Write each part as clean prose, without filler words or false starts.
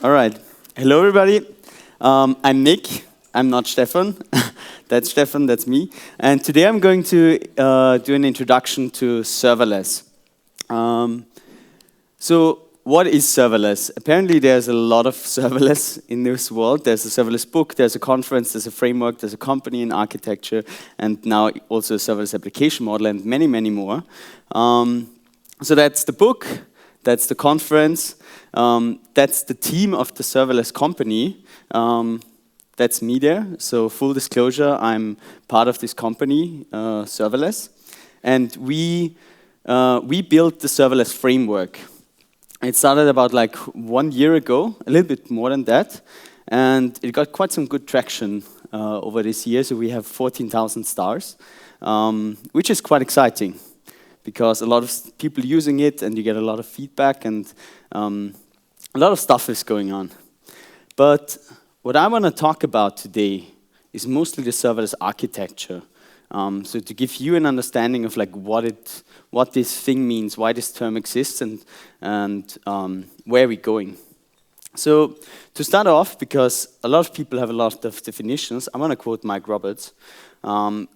All right. Hello, everybody. I'm Nick. I'm not Stefan. That's Stefan, that's me. And today I'm going to do an introduction to serverless. So what is serverless? Apparently there's a lot of serverless in this world. There's a serverless book, there's a conference, there's a framework, there's a company in architecture, and now also a serverless application model, and many, many more. So that's the book, that's the conference, that's the team of the serverless company. That's me there. So full disclosure, I'm part of this company, Serverless, and we built the serverless framework. It started about like 1 year ago, a little bit more than that, and it got quite some good traction over this year. So we have 14,000 stars, which is quite exciting because a lot of people using it, and you get a lot of feedback, and a lot of stuff is going on. But what I want to talk about today is mostly the serverless architecture. So to give you an understanding of like what this thing means, why this term exists, and where we're going. So to start off, because a lot of people have a lot of definitions, I want to quote Mike Roberts, who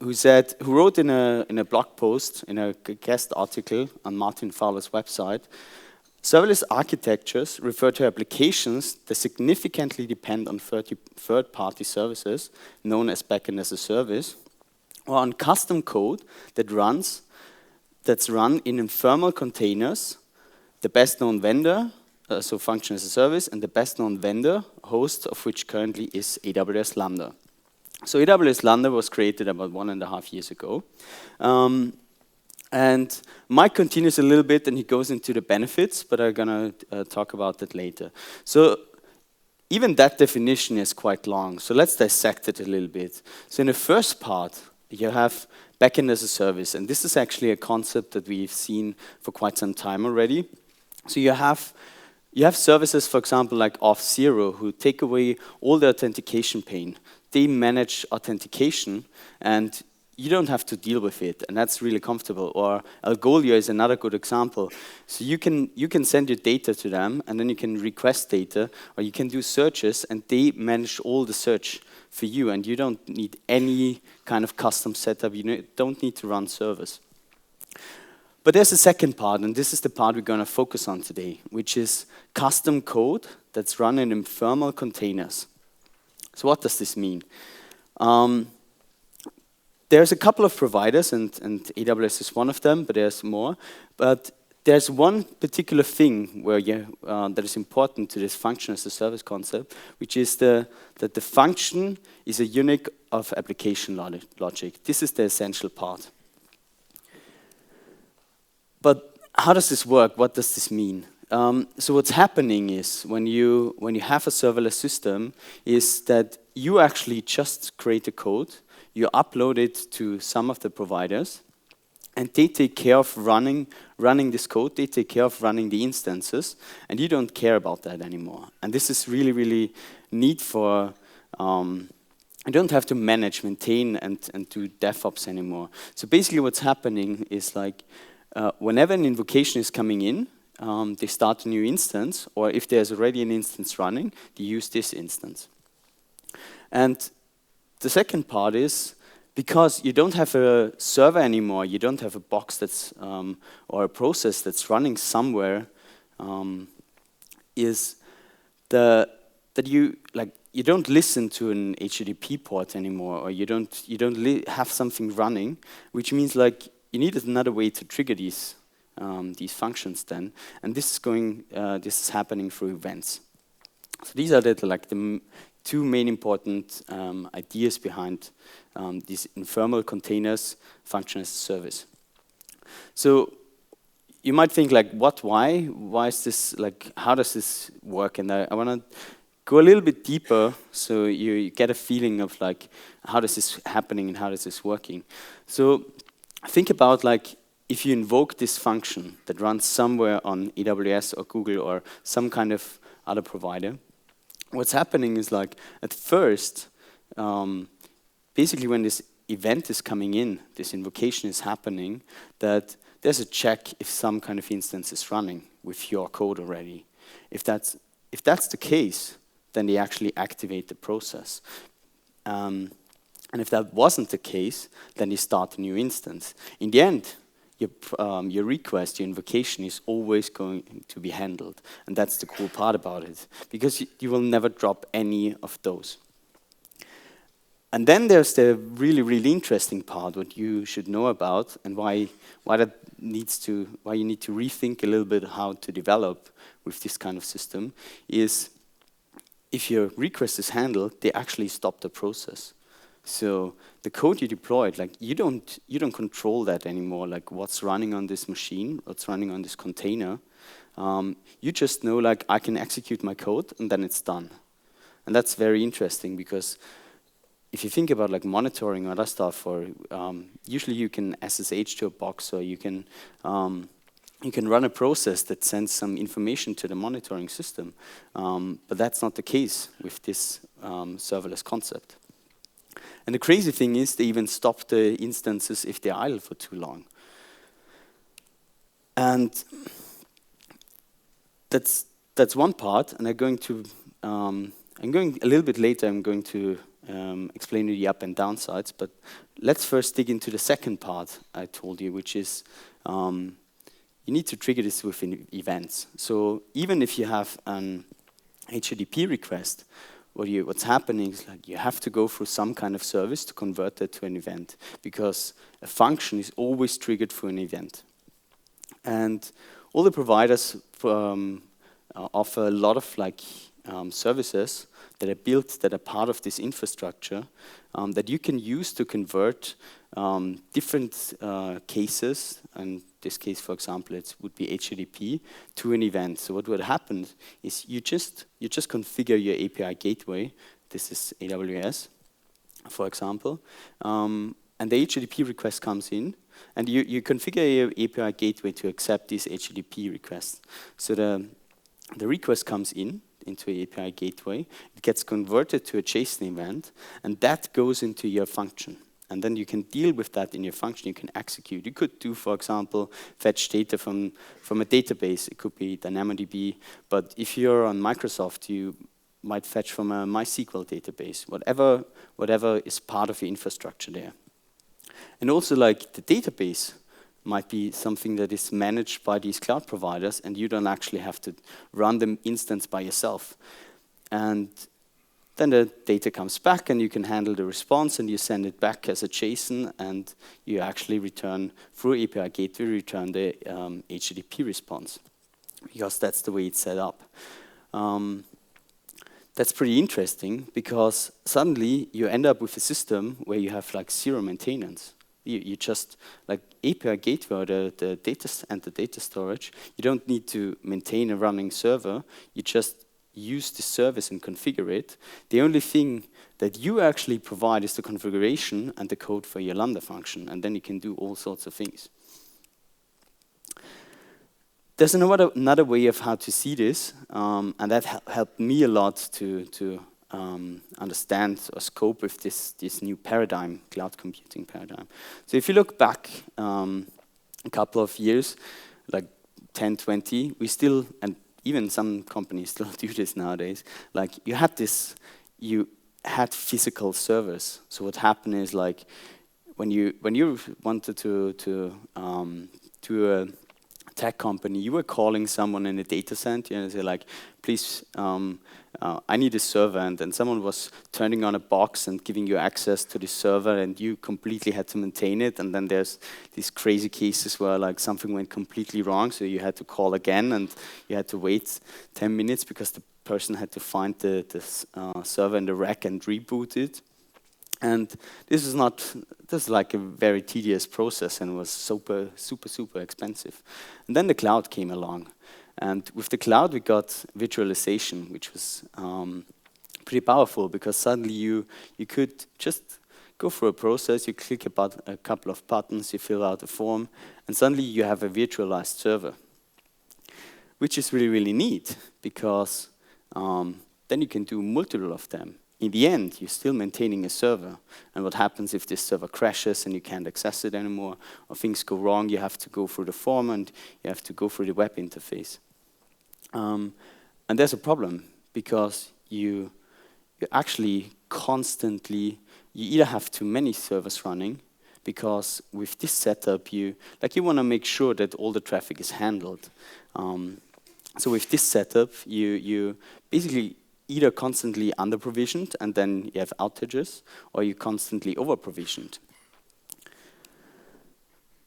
wrote in a blog post, in a guest article on Martin Fowler's website, serverless architectures refer to applications that significantly depend on third-party services, known as backend as a service, or on custom code that's run in informal containers, the best-known vendor, so function as a service, and the best-known vendor, host of which currently is AWS Lambda. So AWS Lambda was created about 1.5 years ago. And Mike continues a little bit, and he goes into the benefits, but I'm going to talk about that later. So even that definition is quite long, so let's dissect it a little bit. So in the first part, you have backend as a service, and this is actually a concept that we've seen for quite some time already. So you have services, for example, like Auth0, who take away all the authentication pain. They manage authentication, and you don't have to deal with it, and that's really comfortable. Or Algolia is another good example. So you can send your data to them, and then you can request data, or you can do searches, and they manage all the search for you, and you don't need any kind of custom setup. You don't need to run servers. But there's a second part, and this is the part we're going to focus on today, which is custom code that's run in informal containers. So what does this mean? There's a couple of providers, and AWS is one of them, but there's more. But there's one particular thing where that is important to this function as a service concept, which is that the function is a unit of application logic. This is the essential part. But how does this work? What does this mean? So what's happening is when you have a serverless system, is that you actually just create a code. You upload it to some of the providers, and they take care of running this code. They take care of running the instances, and you don't care about that anymore. And this is really, really neat for, you don't have to manage, maintain, and do DevOps anymore. So basically what's happening is like, whenever an invocation is coming in, they start a new instance, or if there's already an instance running, they use this instance. And the second part is, because you don't have a server anymore, you don't have a box that's, or a process that's running somewhere, is that you don't listen to an HTTP port anymore, or you don't have something running, which means like you need another way to trigger these functions then, and this is happening through events. So these are the two main important ideas behind these informal containers, function as a service. So you might think like, why? Why is this, like, how does this work? And I want to go a little bit deeper so you get a feeling of like, how does this happening and how does this working? So think about like, if you invoke this function that runs somewhere on AWS or Google or some kind of other provider, what's happening is like, at first, basically when this event is coming in, this invocation is happening, that there's a check if some kind of instance is running with your code already. If that's if that's the case, then they actually activate the process. And if that wasn't the case, then you start a new instance. In the end, your request, your invocation is always going to be handled. And that's the cool part about it, because you will never drop any of those. And then there's the really, really interesting part, what you should know about, and why you need to rethink a little bit how to develop with this kind of system, is if your request is handled, they actually stop the process. So the code you deployed, like you don't control that anymore, like what's running on this machine, what's running on this container. You just know, like, I can execute my code and then it's done. And that's very interesting, because if you think about like monitoring or other stuff, or usually you can SSH to a box, or you can run a process that sends some information to the monitoring system. But that's not the case with this serverless concept. And the crazy thing is, they even stop the instances if they're idle for too long. And that's one part. And I'm going a little bit later. I'm going to explain you the up and downsides. But let's first dig into the second part I told you, which is you need to trigger this within events. So even if you have an HTTP request, what's happening is, like, you have to go through some kind of service to convert that to an event, because a function is always triggered for an event. And all the providers offer a lot of services that are built, that are part of this infrastructure, that you can use to convert different cases. And this case, for example, it would be HTTP to an event. So what would happen is you just configure your API gateway. This is AWS, for example, and the HTTP request comes in, and you configure your API gateway to accept these HTTP requests. So the request comes into an API gateway, it gets converted to a JSON event, and that goes into your function. And then you can deal with that in your function. You can execute. You could do, for example, fetch data from a database. It could be DynamoDB. But if you're on Microsoft, you might fetch from a MySQL database, whatever is part of your infrastructure there. And also, like, the database might be something that is managed by these cloud providers, and you don't actually have to run the instance by yourself. And then the data comes back, and you can handle the response, and you send it back as a JSON, and you actually return, through API gateway, return the HTTP response, because that's the way it's set up. That's pretty interesting, because suddenly you end up with a system where you have like zero maintenance. You just, like API gateway, or the data and the data storage, you don't need to maintain a running server. You just use the service and configure it. The only thing that you actually provide is the configuration and the code for your Lambda function, and then you can do all sorts of things. There's another way of how to see this, and that helped me a lot to understand or scope with this new paradigm, cloud computing paradigm. So if you look back a couple of years, like 10, 20, we still, and even some companies still do this nowadays, like you had physical servers. So what happened is, like, when you wanted to a tech company, you were calling someone in a data center and say, like, please, I need a server, and then someone was turning on a box and giving you access to the server, and you completely had to maintain it. And then there's these crazy cases where, like, something went completely wrong, so you had to call again, and you had to wait 10 minutes because the person had to find the server in the rack and reboot it. And this is like a very tedious process, and was super expensive. And then the cloud came along. And with the cloud, we got virtualization, which was pretty powerful, because suddenly you could just go through a process, you click a couple of buttons, you fill out a form, and suddenly you have a virtualized server, which is really, really neat, because then you can do multiple of them. In the end, you're still maintaining a server. And what happens if this server crashes and you can't access it anymore, or things go wrong, you have to go through the form and you have to go through the web interface. And And there's a problem, because you actually constantly, you either have too many servers running, because with this setup, you want to make sure that all the traffic is handled. So with this setup, you basically either constantly under-provisioned, and then you have outages, or you constantly over-provisioned.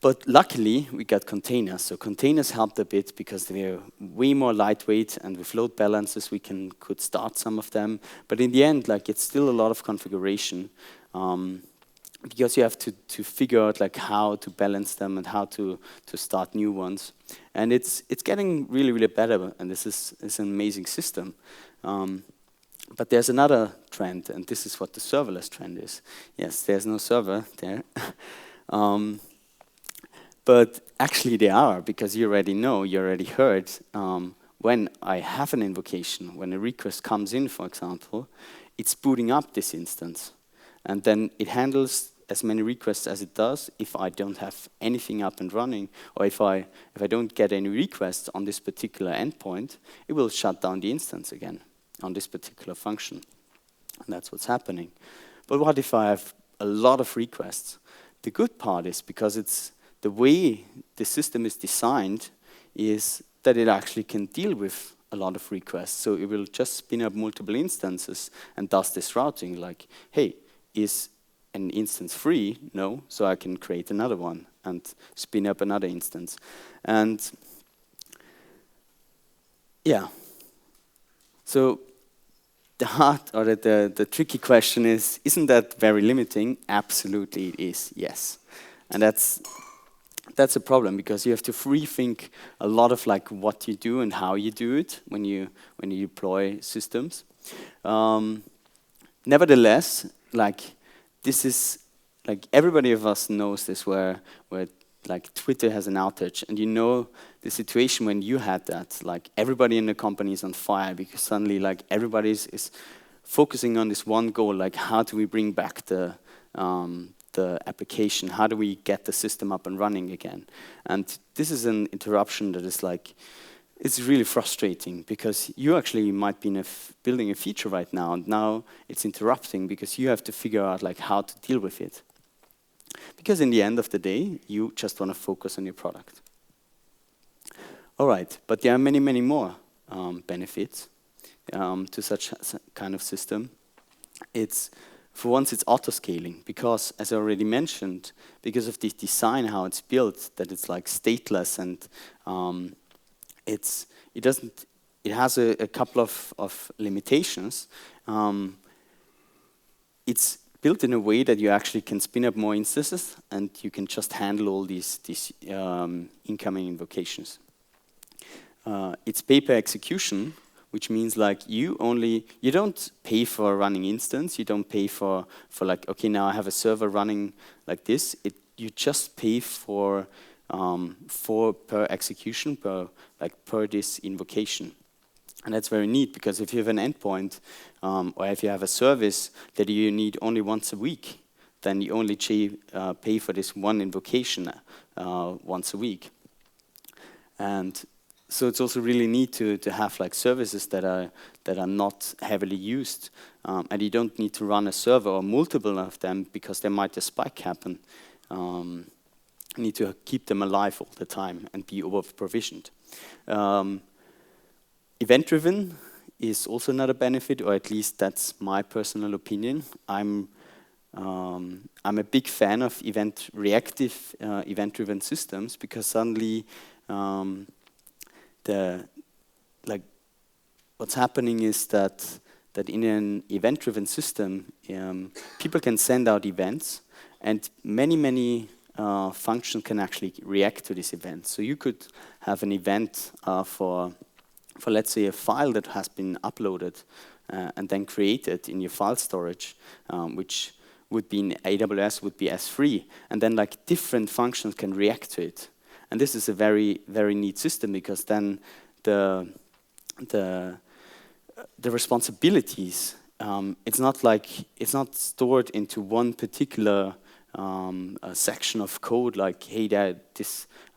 But luckily, we got containers. So containers helped a bit because they're way more lightweight, and with load balancers, we could start some of them. But in the end, it's still a lot of configuration, because you have to figure out how to balance them and how to start new ones. And it's getting really, really better, and this is an amazing system. But there's another trend, and this is what the serverless trend is. Yes, there's no server there. But actually they are, because you already heard, when I have an invocation, when a request comes in, for example, it's booting up this instance. And then it handles as many requests as it does. If I don't have anything up and running, or if I don't get any requests on this particular endpoint, it will shut down the instance again on this particular function. And that's what's happening. But what if I have a lot of requests? The good part is, because it's the way the system is designed, is that it actually can deal with a lot of requests. So it will just spin up multiple instances and does this routing, like, hey, is an instance free? No, so I can create another one and spin up another instance. And yeah, so the hard, or the tricky question is, isn't that very limiting? Absolutely it is, yes. And that's a problem, because you have to rethink a lot of what you do and how you do it when you deploy systems. Nevertheless, this is everybody of us knows this, where Twitter has an outage, and you know the situation when you had that. Everybody in the company is on fire, because suddenly everybody is focusing on this one goal, how do we bring back the application, how do we get the system up and running again? And this is an interruption that is it's really frustrating, because you actually might be building a feature right now, and now it's interrupting because you have to figure out how to deal with it. Because in the end of the day, you just want to focus on your product. All right, but there are many, many more benefits to such kind of system. For once, it's auto-scaling, because, as I already mentioned, because of the design, how it's built, that it's stateless, and it has a couple of limitations. It's built in a way that you actually can spin up more instances, and you can just handle all these incoming invocations. It's pay-per-execution, which means you don't pay for a running instance. You don't pay for okay, now I have a server running like this. You just pay for per execution, per this invocation. And that's very neat, because if you have an endpoint, or if you have a service that you need only once a week, then you only pay for this one invocation once a week. And so it's also really neat to have services that are not heavily used, and you don't need to run a server or multiple of them, because there might a spike happen. You need to keep them alive all the time and be over-provisioned. Event-driven is also another benefit, or at least that's my personal opinion. I'm a big fan of reactive event-driven systems, because suddenly what's happening is that in an event-driven system, people can send out events, and many functions can actually react to this event. So you could have an event for let's say a file that has been uploaded and then created in your file storage, which would be in AWS would be S3, and then different functions can react to it. And this is a very, very neat system, because then the responsibilities, it's not stored into one particular a section of code like, hey,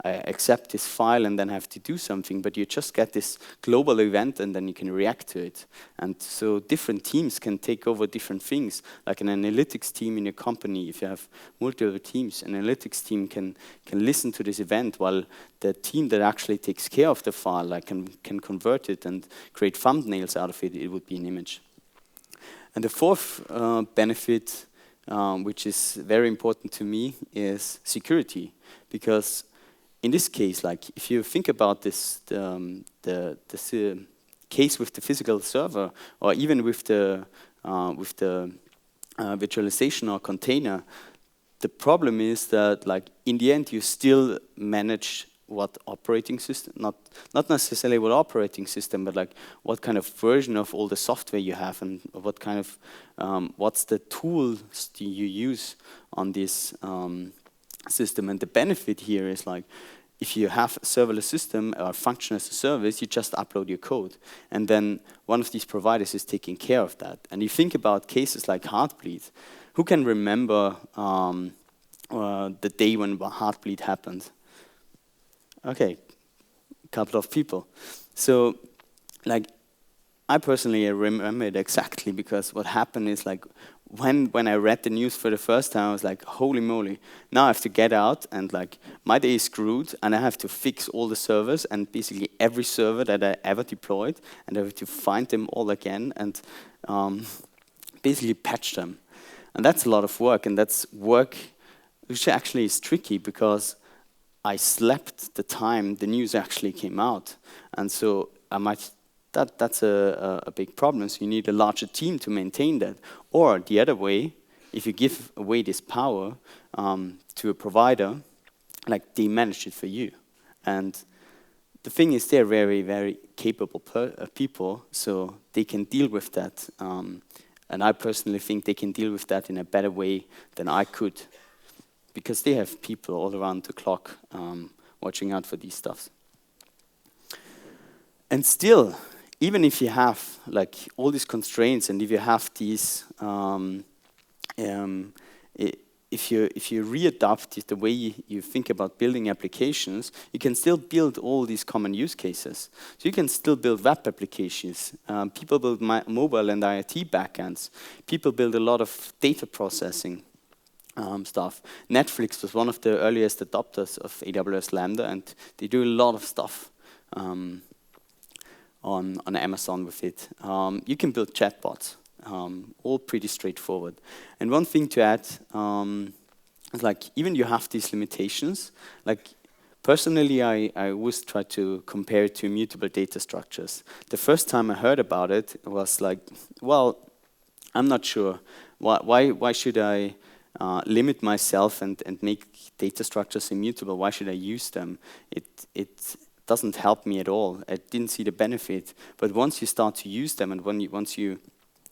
I accept this file and then have to do something, but you just get this global event and then you can react to it. And so different teams can take over different things. Like an analytics team in a company, if you have multiple teams, an analytics team can listen to this event while the team that actually takes care of the file like can convert it and create thumbnails out of it. It would be an image. And the fourth benefit, which is very important to me, is security. Because in this case, like if you think about this, the case with the physical server, or even with the virtualization or container, the problem is that like in the end you still manage what operating system, not necessarily what operating system, but like what kind of version of all the software you have and what kind of, what's the tools do you use on this system. And the benefit here is like, if you have a serverless system or function as a service, you just upload your code. And then one of these providers is taking care of that. And you think about cases like Heartbleed. Who can remember the day when Heartbleed happened? Okay, a couple of people. So, like, I personally remember it exactly because what happened is like, when I read the news for the first time, I was like, holy moly, now I have to get out and like, my day is screwed and I have to fix all the servers and basically every server that I ever deployed, and I have to find them all again and basically patch them. And that's a lot of work, and that's work which actually is tricky because I slept the time the news actually came out. And so that's a big problem. So you need a larger team to maintain that. Or the other way, if you give away this power to a provider, like they manage it for you. And the thing is, they're very, very capable people, so they can deal with that. And I personally think they can deal with that in a better way than I could, because they have people all around the clock watching out for these stuffs. And still, even if you have like all these constraints, and if you have these, if you readapt the way you think about building applications, you can still build all these common use cases. So you can still build web applications. People build mobile and IoT backends. People build a lot of data processing stuff. Netflix was one of the earliest adopters of AWS Lambda, and they do a lot of stuff on Amazon with it. You can build chatbots, all pretty straightforward. And one thing to add is like, even you have these limitations, like personally I always try to compare it to immutable data structures. The first time I heard about it was like, well, I'm not sure. Why should I limit myself and make data structures immutable? Why should I use them? It doesn't help me at all. I didn't see the benefit. But once you start to use them, and once you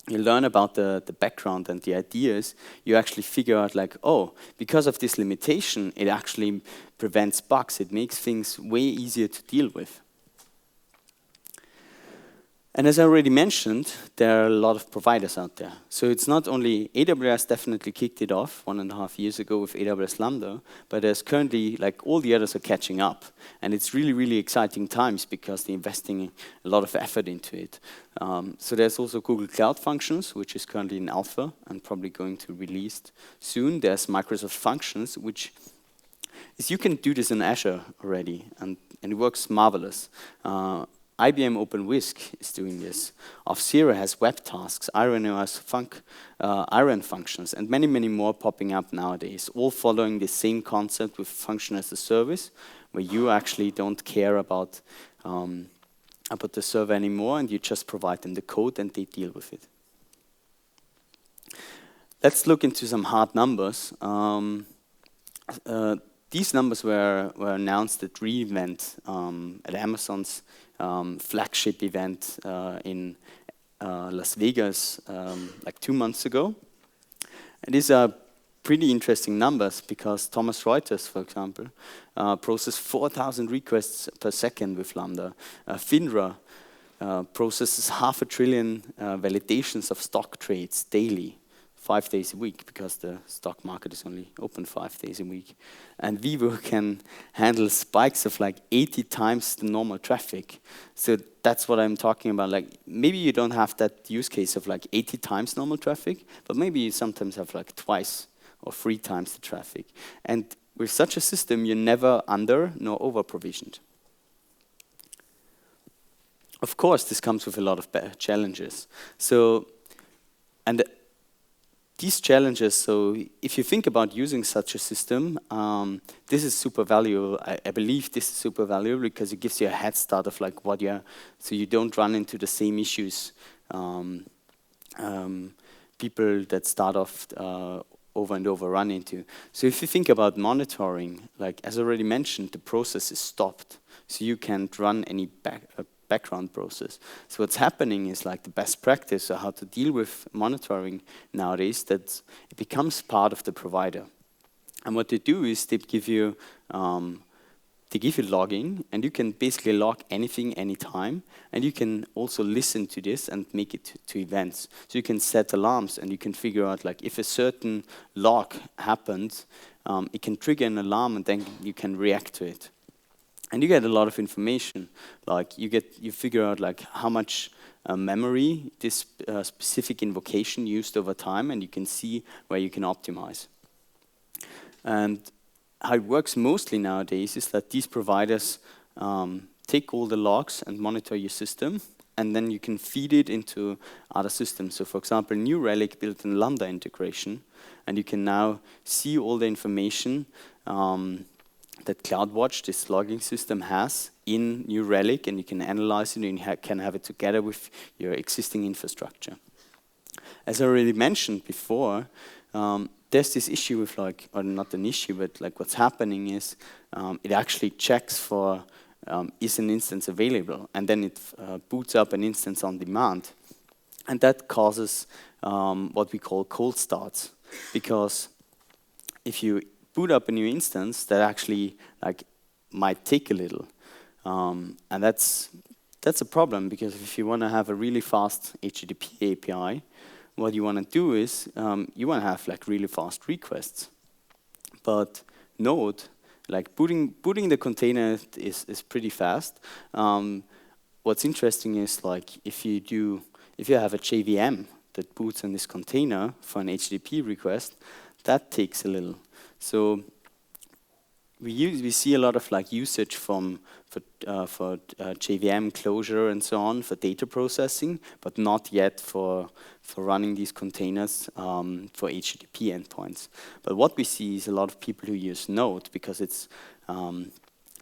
learn about the background and the ideas, you actually figure out like, oh, because of this limitation, it actually prevents bugs. It makes things way easier to deal with. And as I already mentioned, there are a lot of providers out there. So it's not only AWS definitely kicked it off 1.5 years ago with AWS Lambda, but there's currently, like, all the others are catching up. And it's really, really exciting times because they're investing a lot of effort into it. So there's also Google Cloud Functions, which is currently in alpha and probably going to release soon. There's Microsoft Functions, which is, you can do this in Azure already, and it works marvelous. IBM OpenWhisk is doing this. Auth0 has web tasks. Iron has Iron functions, and many, many more popping up nowadays, all following the same concept with function as a service, where you actually don't care about the server anymore, and you just provide them the code and they deal with it. Let's look into some hard numbers. These numbers were announced at re:Invent at Amazon's flagship event in Las Vegas like 2 months ago. And these are pretty interesting numbers because Thomson Reuters, for example, processes 4,000 requests per second with Lambda. FINRA processes 500 billion validations of stock trades daily 5 days a week because the stock market is only open 5 days a week. And Vivo can handle spikes of like 80 times the normal traffic. So that's what I'm talking about. Like maybe you don't have that use case of like 80 times normal traffic, but maybe you sometimes have like twice or 3 times the traffic. And with such a system, you're never under nor over provisioned. Of course, this comes with a lot of challenges. So, and these challenges, so if you think about using such a system, this is super valuable. I believe this is super valuable because it gives you a head start of like what you're, so you don't run into the same issues people that start off over and over run into. So if you think about monitoring, like as already mentioned, the process is stopped. So you can't run any background process. So what's happening is like the best practice or how to deal with monitoring nowadays, that it becomes part of the provider. And what they do is they give you logging, and you can basically log anything, anytime, and you can also listen to this and make it to events. So you can set alarms, and you can figure out like if a certain log happens, it can trigger an alarm, and then you can react to it. And you get a lot of information, like you figure out like how much memory this specific invocation used over time, and you can see where you can optimize. And how it works mostly nowadays is that these providers take all the logs and monitor your system, and then you can feed it into other systems. So for example, New Relic built a Lambda integration, and you can now see all the information that CloudWatch, this logging system, has in New Relic, and you can analyze it, and you can have it together with your existing infrastructure. As I already mentioned before, there's this issue with like, or not an issue, but like what's happening is it actually checks for is an instance available, and then it boots up an instance on demand. And that causes what we call cold starts, because if you boot up a new instance, that actually like might take a little, and that's a problem, because if you want to have a really fast HTTP API, what you want to do is you want to have like really fast requests. But Node, like booting the container is pretty fast. What's interesting is like if you have a JVM that boots on this container for an HTTP request, that takes a little. So we see a lot of like usage for JVM closure and so on for data processing, but not yet for running these containers for HTTP endpoints. But what we see is a lot of people who use Node because it's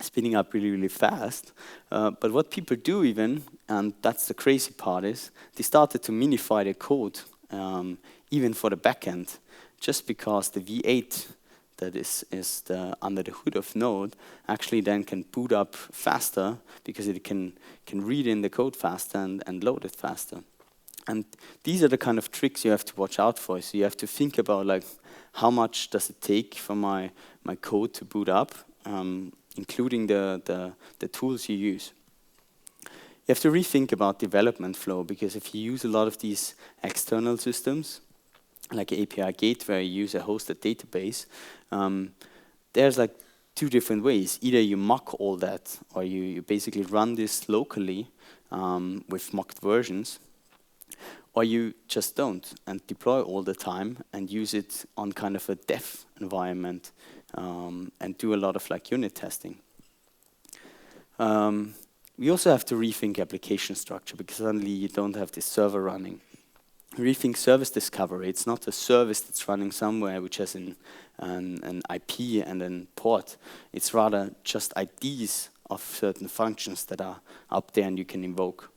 spinning up really, really fast. But what people do even, and that's the crazy part, is they started to minify their code even for the backend, just because the V8 that is under the hood of Node actually then can boot up faster because it can read in the code faster and load it faster. And these are the kind of tricks you have to watch out for. So you have to think about like how much does it take for my code to boot up, including the tools you use. You have to rethink about development flow, because if you use a lot of these external systems, like API gateway, you use a hosted database, there's like two different ways. Either you mock all that, or you basically run this locally with mocked versions, or you just don't and deploy all the time and use it on kind of a dev environment and do a lot of like unit testing. We also have to rethink application structure, because suddenly you don't have this server running. Rethink service discovery. It's not a service that's running somewhere which has an IP and a port. It's rather just IDs of certain functions that are up there and you can invoke,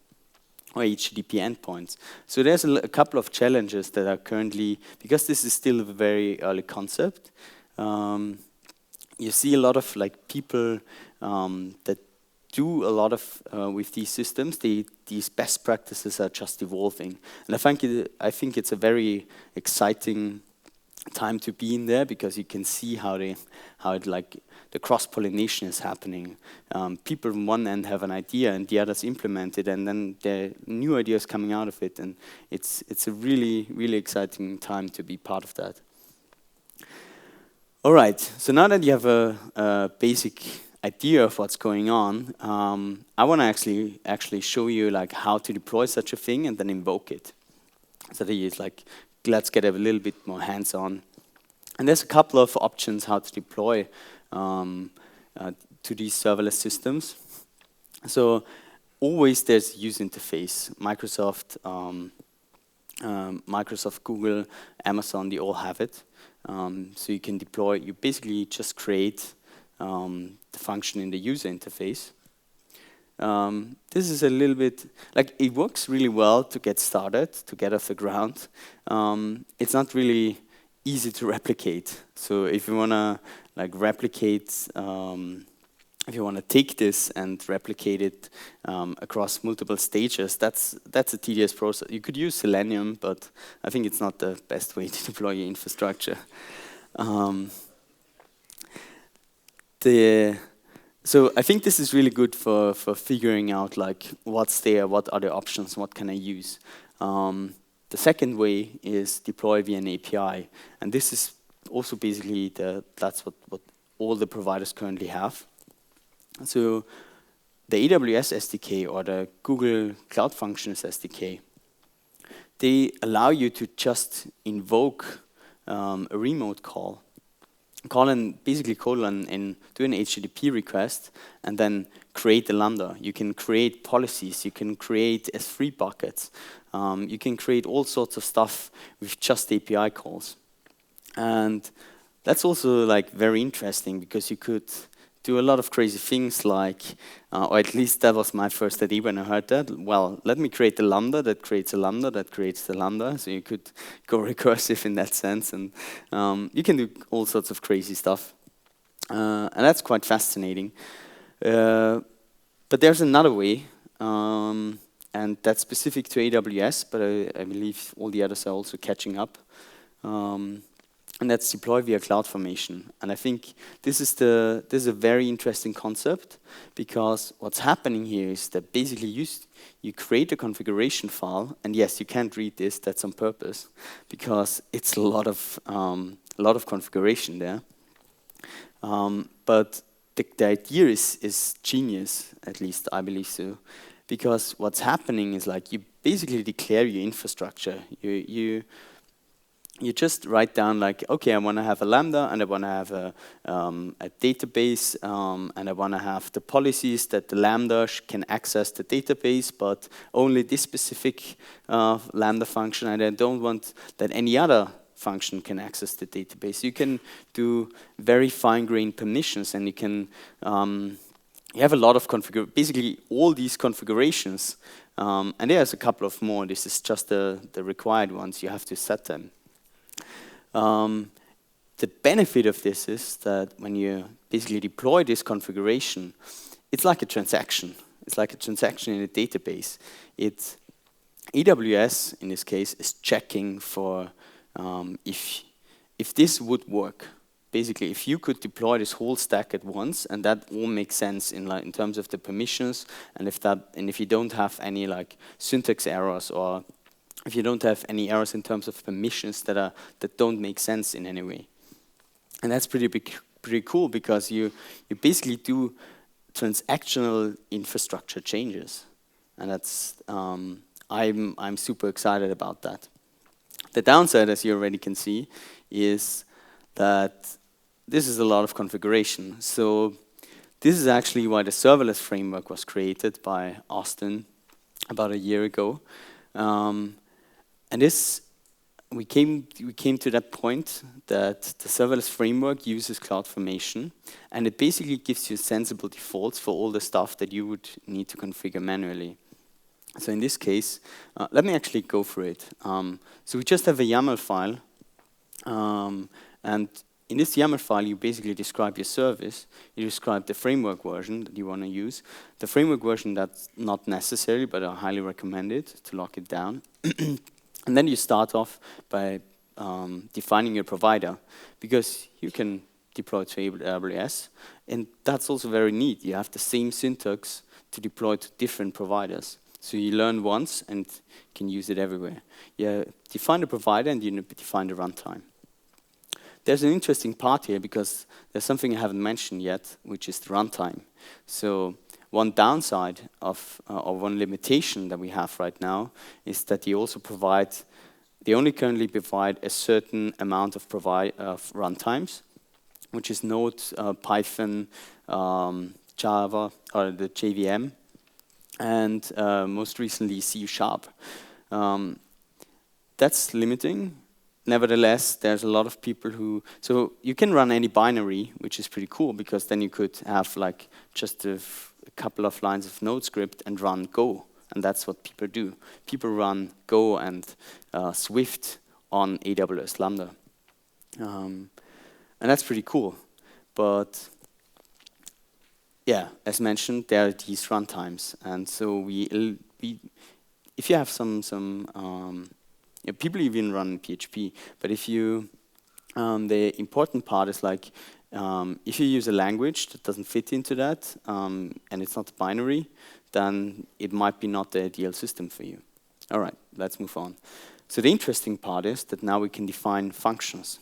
or HTTP endpoints. So there's a couple of challenges that are currently, because this is still a very early concept, you see a lot of like people that do a lot of with these systems. These best practices are just evolving, and I think it's a very exciting time to be in there because you can see how the cross-pollination is happening. People from one end have an idea and the others implement it, and then there are new ideas coming out of it, and it's a really, really exciting time to be part of that. All right, so now that you have a basic idea of what's going on, I want to actually show you like how to deploy such a thing and then invoke it. So that it's like, let's get a little bit more hands-on. And there's a couple of options how to deploy to these serverless systems. So always there's a user interface. Microsoft, Google, Amazon, they all have it. So you can deploy, you basically just create the function in the user interface. This is a little bit, like it works really well to get started, to get off the ground. It's not really easy to replicate. So if you want to like replicate, if you want to take this and replicate it across multiple stages, that's a tedious process. You could use Selenium, but I think it's not the best way to deploy your infrastructure. So I think this is really good for figuring out like what's there, what are the options, what can I use. The second way is deploy via an API, and this is also basically that's what all the providers currently have. So the AWS SDK or the Google Cloud Functions SDK, they allow you to just invoke a remote call. Basically call and do an HTTP request and then create a Lambda. You can create policies, you can create S3 buckets, you can create all sorts of stuff with just API calls. And that's also like very interesting because you could do a lot of crazy things like, or at least that was my first idea when I heard that. Well, let me create a Lambda that creates a Lambda that creates the Lambda. So you could go recursive in that sense. And you can do all sorts of crazy stuff. And that's quite fascinating. But there's another way. And that's specific to AWS, but I believe all the others are also catching up. And that's deploy via CloudFormation. And I think this is a very interesting concept because what's happening here is that basically you create a configuration file, and yes, you can't read this. That's on purpose because it's a lot of configuration there. But the idea is genius, at least I believe so, because what's happening is like you basically declare your infrastructure. You just write down like, okay, I want to have a Lambda, and I want to have a database, and I want to have the policies that the Lambda can access the database, but only this specific Lambda function, and I don't want that any other function can access the database. You can do very fine-grained permissions, and you can you have a lot of basically all these configurations, and there's a couple of more. This is just the required ones. You have to set them. The benefit of this is that when you basically deploy this configuration, it's like a transaction. It's like a transaction in a database. AWS, in this case, is checking for if this would work. Basically, if you could deploy this whole stack at once, and that all makes sense in terms of the permissions, and if you don't have any like syntax errors, or if you don't have any errors in terms of permissions that don't make sense in any way. And that's pretty cool because you basically do transactional infrastructure changes, and that's I'm super excited about that. The downside, as you already can see, is that this is a lot of configuration. So this is actually why the serverless framework was created by Austin about a year ago. And this, we came to that point that the serverless framework uses CloudFormation, and it basically gives you sensible defaults for all the stuff that you would need to configure manually. So in this case, let me actually go through it. So we just have a YAML file, and in this YAML file, you basically describe your service. You describe the framework version that you want to use. The framework version that's not necessary, but I highly recommend it to lock it down. And then you start off by defining your provider, because you can deploy to AWS, and that's also very neat. You have the same syntax to deploy to different providers. So you learn once and can use it everywhere. You define the provider and you define the runtime. There's an interesting part here because there's something I haven't mentioned yet, which is the runtime. So one downside of, or one limitation that we have right now is that they only currently provide a certain amount of runtimes, which is Node, Python, Java, or the JVM, and most recently C#. That's limiting. Nevertheless, there's a lot of people who, so you can run any binary, which is pretty cool, because then you could have like just a couple of lines of Node script and run Go, and that's what people do. People run Go and Swift on AWS Lambda. And that's pretty cool. But yeah, as mentioned, there are these runtimes. And so if you have people even run PHP, but if you, the important part is like, if you use a language that doesn't fit into that, and it's not binary, then it might be not the ideal system for you. All right, let's move on. So the interesting part is that now we can define functions.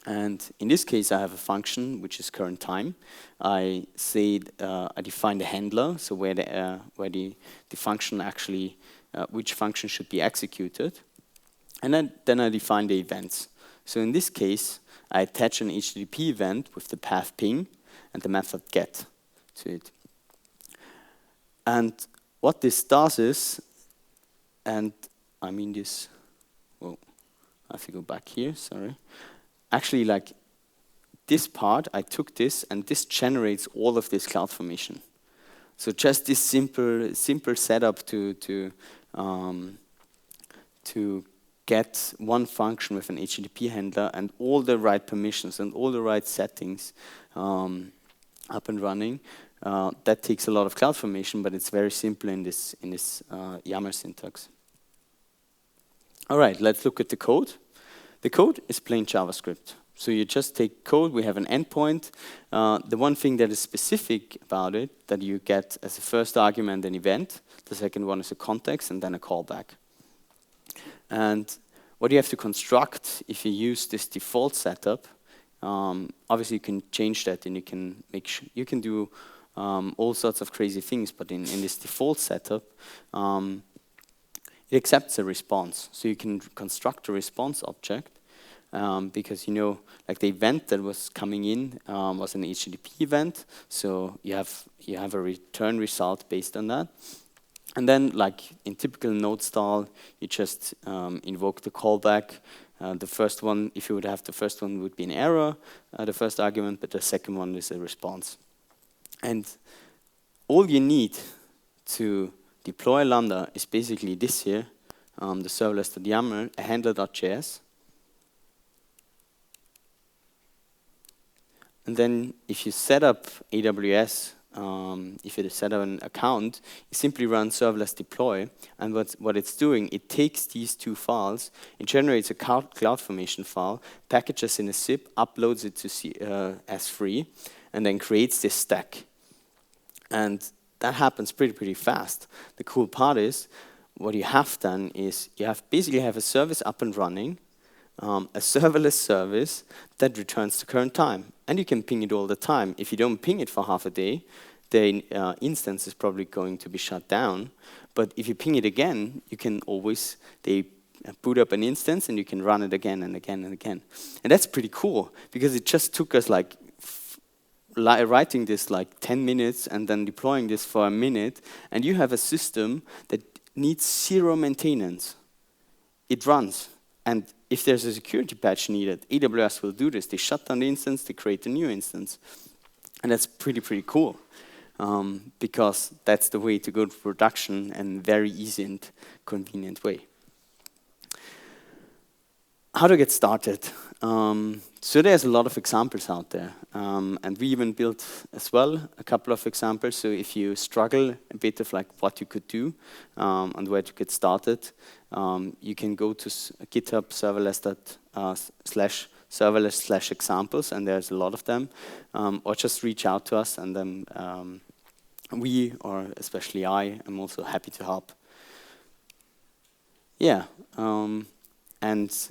And in this case, I have a function which is current time. I define the handler, so where the function actually, which function should be executed. And then I define the events. So in this case, I attach an HTTP event with the path ping and the method get to it. And what this does is, and I mean this, well, I have to go back here, sorry. Actually, like this part, I took this, and this generates all of this CloudFormation. So just this simple setup to get one function with an HTTP handler and all the right permissions and all the right settings up and running. That takes a lot of CloudFormation, but it's very simple in this YAML syntax. All right, let's look at the code. The code is plain JavaScript. So you just take code, we have an endpoint. The one thing that is specific about it, that you get as a first argument an event, the second one is a context, and then a callback. And what you have to construct if you use this default setup, obviously you can change that and you can make sure, you can do all sorts of crazy things, but in this default setup, it accepts a response. So you can construct a response object because you know, like the event that was coming in was an HTTP event, so you have a return result based on that. And then, like in typical Node style, you just invoke the callback. The first one, if you would have the first one, would be an error, the first argument, but the second one is a response. And all you need to deploy Lambda is basically this here, the serverless.yaml, a handler.js. And then if you set up AWS, if you set up an account, you simply run serverless deploy, and what it's doing, it takes these two files, it generates a CloudFormation file, packages in a zip, uploads it to S3, and then creates this stack. And that happens pretty fast. The cool part is, what you have done is, you basically have a service up and running, a serverless service that returns the current time. And you can ping it all the time. If you don't ping it for half a day, the instance is probably going to be shut down. But if you ping it again, you can always, they boot up an instance and you can run it again and again and again. And that's pretty cool, because it just took us like writing this like 10 minutes and then deploying this for a minute, and you have a system that needs zero maintenance. It runs. And if there's a security patch needed, AWS will do this. They shut down the instance, they create a new instance. And that's pretty cool, because that's the way to go to production, and very easy and convenient way. how to get started. So there's a lot of examples out there, and we even built as well a couple of examples. So if you struggle a bit of like what you could do and where to get started, you can go to GitHub serverless/examples, and there's a lot of them, or just reach out to us, and then we, or especially I, am also happy to help. Yeah, and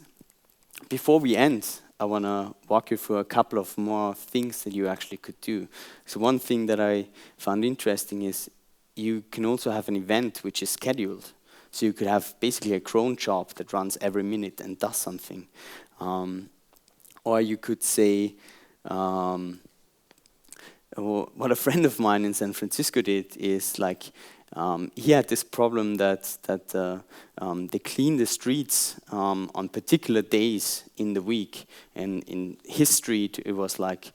before we end, I want to walk you through a couple of more things that you actually could do. So one thing that I found interesting is you can also have an event which is scheduled. So you could have basically a cron job that runs every minute and does something. Or you could say, what a friend of mine in San Francisco did is like, he had this problem that they clean the streets on particular days in the week, and in his street it was like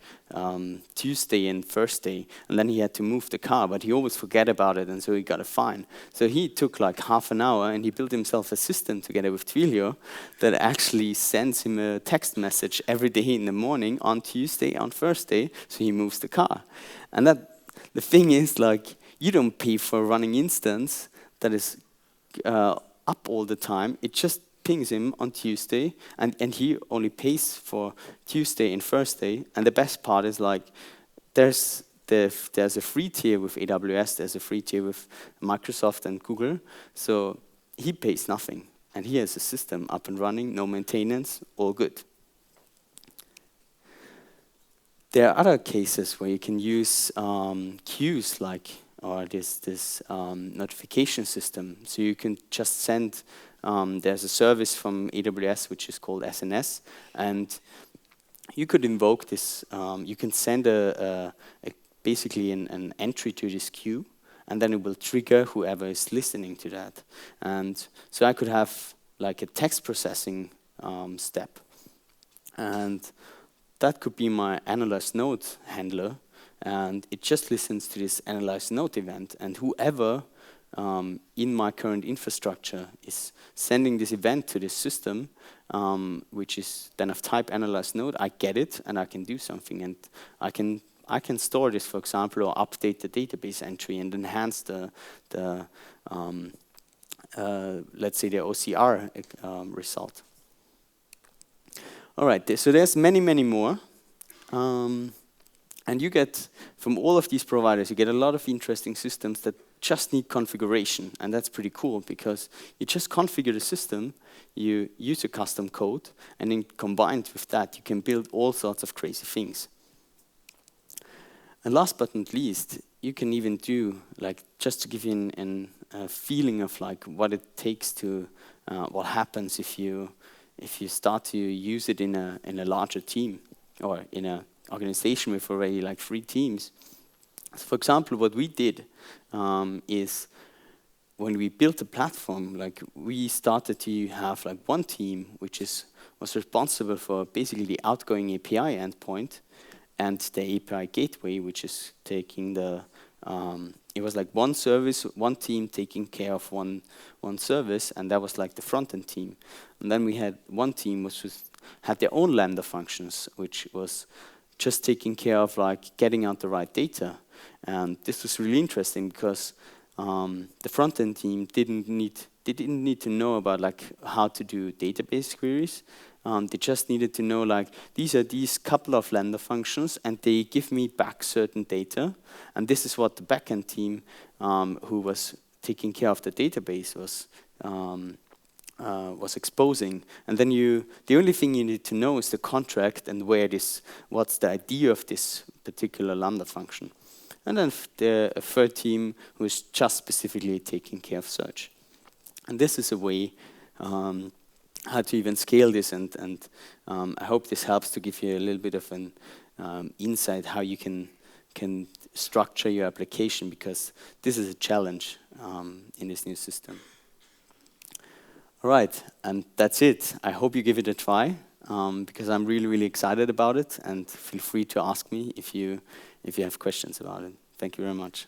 Tuesday and Thursday, and then he had to move the car, but he always forget about it, and so he got a fine. So he took like half an hour, and he built himself a system together with Twilio that actually sends him a text message every day in the morning on Tuesday, on Thursday, so he moves the car. And that the thing is, like, you don't pay for a running instance that is up all the time. It just pings him on Tuesday, and he only pays for Tuesday and Thursday. And the best part is, like, there's a free tier with AWS, there's a free tier with Microsoft and Google. So he pays nothing, and he has a system up and running, no maintenance, all good. There are other cases where you can use queues, like, or this notification system. So you can just send, there's a service from AWS which is called SNS, and you could invoke this, you can send basically an entry to this queue, and then it will trigger whoever is listening to that. And so I could have like a text processing step, and that could be my analyze node handler, and it just listens to this analyze node event, and whoever in my current infrastructure is sending this event to this system, which is then of type analyze node, I get it and I can do something, and I can store this, for example, or update the database entry and enhance the let's say the OCR result. All right, so there's many more. And you get, from all of these providers, you get a lot of interesting systems that just need configuration. And that's pretty cool, because you just configure the system, you use a custom code, and then combined with that, you can build all sorts of crazy things. And last but not least, you can even do, like, just to give you a feeling of like what it takes to, what happens if you start to use it in a larger team, or in a organization with already like 3 teams. So for example, what we did is when we built the platform, like, we started to have like one team which was responsible for basically the outgoing API endpoint and the API gateway, which is taking the it was like one service, one team taking care of one service, and that was like the front-end team. And then we had one team which had their own Lambda functions, which was just taking care of like getting out the right data. And this was really interesting because the front-end team didn't need to know about like how to do database queries. They just needed to know like these are these couple of Lambda functions, and they give me back certain data. And this is what the backend team, who was taking care of the database, was exposing. And then the only thing you need to know is the contract and what's the idea of this particular Lambda function. And then a third team who is just specifically taking care of search. And this is a way how to even scale this, and I hope this helps to give you a little bit of an insight how you can structure your application, because this is a challenge in this new system. All right, and that's it. I hope you give it a try, because I'm really, really excited about it, and feel free to ask me if you have questions about it. Thank you very much.